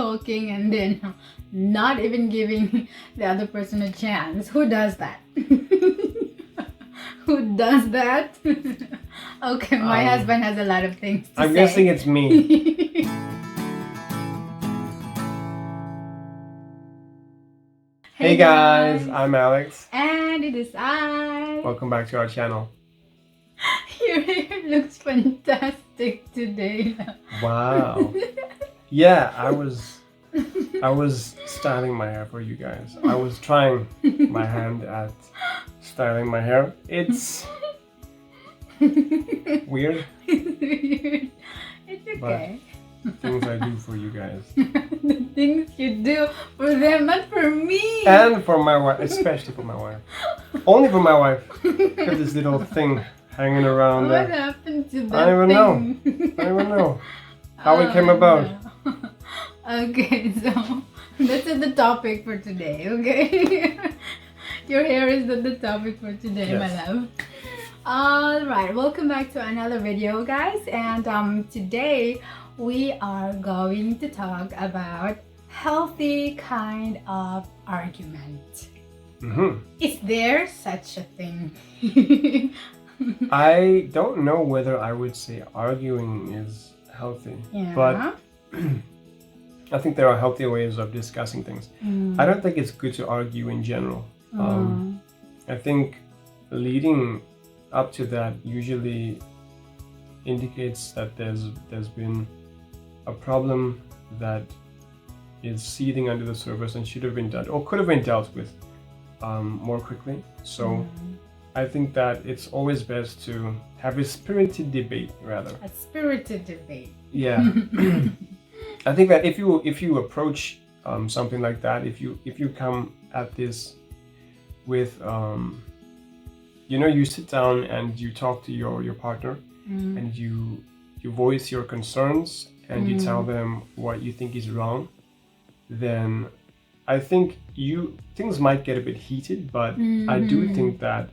talking and then not even giving the other person a chance. Who does that? Who does that? Okay, my husband has a lot of things to say. I'm guessing it's me. Hey guys, I'm Alex. And it is I. Welcome back to our channel. Your hair looks fantastic today. Wow. Yeah, I was styling my hair for you guys. I was trying my hand at styling my hair. It's weird. It's weird. It's okay. Things I do for you guys. The things you do for them, not for me. And for my wife, especially for my wife. Only for my wife. Got this little thing hanging around What there. happened to that I don't even thing? know. I don't even know how it came about. No. Okay, so that's the topic for today, okay? Your hair is the topic for today, Yes. my love. Alright, welcome back to another video, guys. And today we are going to talk about healthy kind of argument. Is there such a thing? I don't know whether I would say arguing is healthy, but I think there are healthier ways of discussing things. I don't think it's good to argue in general. I think leading up to that usually indicates that there's been a problem that is seething under the surface and should have been dealt or could have been dealt with more quickly. So I think that it's always best to have a spirited debate, rather. A spirited debate. Yeah. I think that if you approach something like that, if you come at this with you sit down and you talk to your partner and you voice your concerns and you tell them what you think is wrong, then I think things might get a bit heated, but I do think that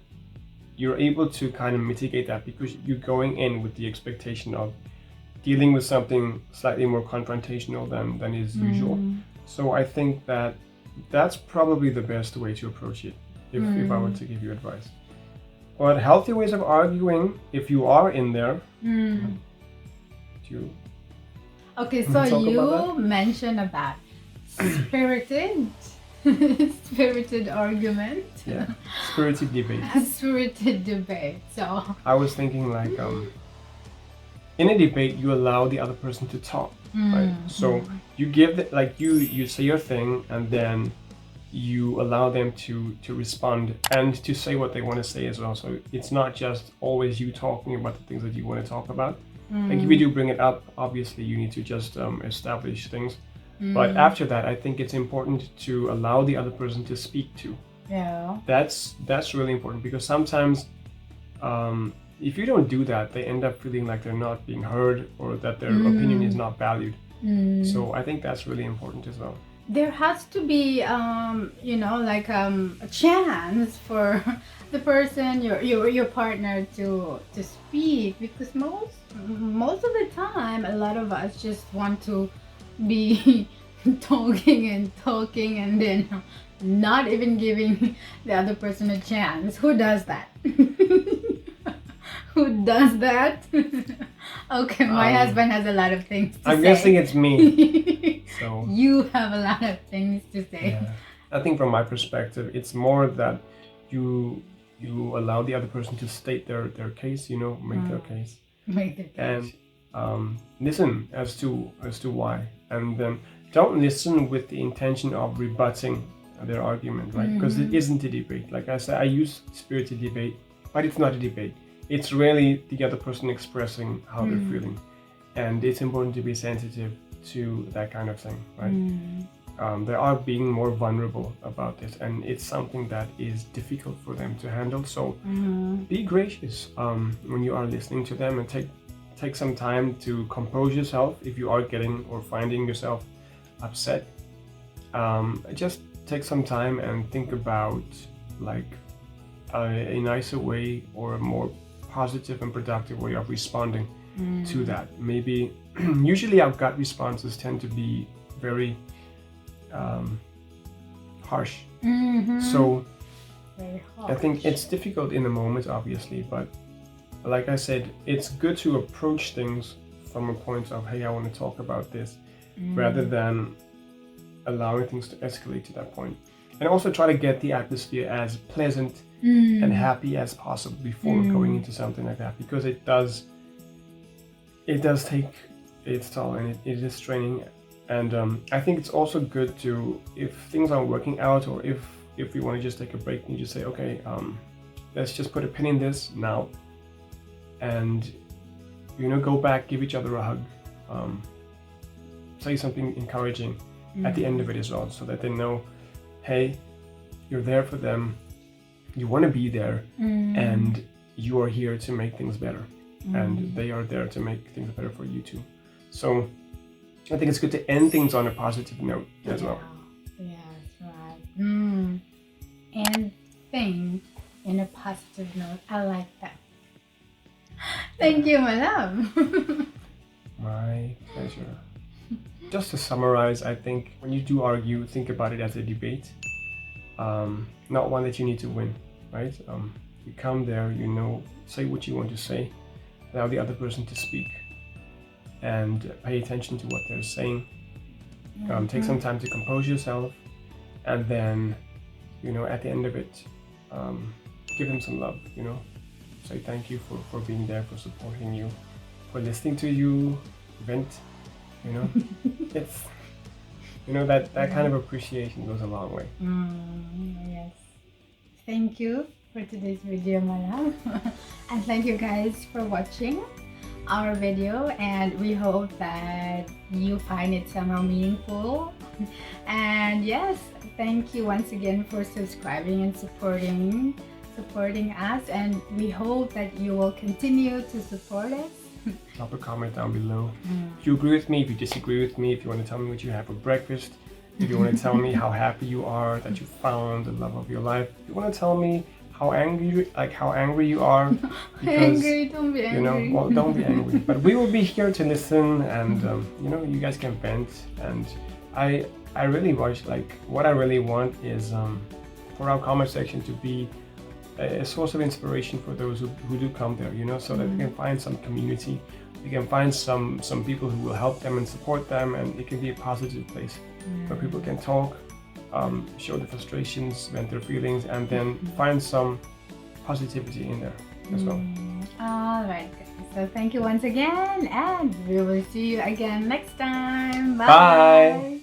you're able to kind of mitigate that because you're going in with the expectation of dealing with something slightly more confrontational than is usual. So I think that that's probably the best way to approach it if I were to give you advice. But healthy ways of arguing, if you are in there, Okay, so you mentioned about spirited argument. Yeah, spirited debate. A spirited debate. So I was thinking like in a debate you allow the other person to talk, right? So you give you say your thing and then you allow them to respond and to say what they want to say as well. So it's not just always you talking about the things that you want to talk about. Like if you do bring it up, obviously you need to just establish things. But after that, I think it's important to allow the other person to speak too. yeah. That's really important because sometimes if you don't do that, they end up feeling like they're not being heard or that their opinion is not valued. So I think that's really important as well. There has to be a chance for the person, your partner to speak, because most of the time a lot of us just want to be talking and then not even giving the other person a chance. Who does that? Who does that? Okay, my husband has a lot of things to say. I'm guessing it's me. So you have a lot of things to say. yeah. I think from my perspective, it's more that you allow the other person to state their case, make their case. Make the case. And listen as to why, and then don't listen with the intention of rebutting their argument, right? Because it isn't a debate. Like I said, I use spirited debate, but it's not a debate. It's really the other person expressing how they're feeling, and it's important to be sensitive to that kind of thing, right? They are being more vulnerable about this, and it's something that is difficult for them to handle. So be gracious when you are listening to them, and take some time to compose yourself if you are getting or finding yourself upset. Just take some time and think about like a nicer way or a more positive and productive way of responding to that. Maybe usually our gut responses tend to be very harsh. Mm-hmm. So Very I think it's difficult in the moment, obviously, but like I said, it's good to approach things from a point of, hey, I want to talk about this, rather than allowing things to escalate to that point. And also try to get the atmosphere as pleasant and happy as possible before going into something like that, because it does take its toll, and it is straining. And I think it's also good to, if things aren't working out, or if you want to just take a break, and you just say, okay, let's just put a pin in this now, and go back, give each other a hug, say something encouraging at the end of it as well, so that they know, hey, you're there for them, you want to be there, and you are here to make things better, and they are there to make things better for you too. So I think it's good to end things on a positive note as well. Yeah, that's right. And thing in a positive note. I like that. Thank you, my love. My pleasure. Just to summarize, I think when you do argue, think about it as a debate, not one that you need to win, right? You come there, say what you want to say, allow the other person to speak, and pay attention to what they're saying. Take some time to compose yourself, and then, at the end of it, give them some love, say thank you for being there, for supporting you, for listening to you vent, it's, that kind of appreciation goes a long way. Yes. Thank you for today's video, my love. And thank you guys for watching our video, and we hope that you find it somehow meaningful. And yes, thank you once again for subscribing and supporting us, and we hope that you will continue to support us. Drop a comment down below if you agree with me, if you disagree with me, if you want to tell me what you had for breakfast, if you want to tell me how happy you are that you found the love of your life, if you want to tell me how angry you are, because angry, don't be angry. Well, don't be angry, but we will be here to listen, and you guys can vent. And I really watch, what I really want is for our comment section to be a source of inspiration for those who do come there, so that they can find some community, they can find some people who will help them and support them, and it can be a positive place where people can talk, show their frustrations, vent their feelings, and then find some positivity in there as well. All right, guys. So thank you once again, and we will see you again next time. Bye.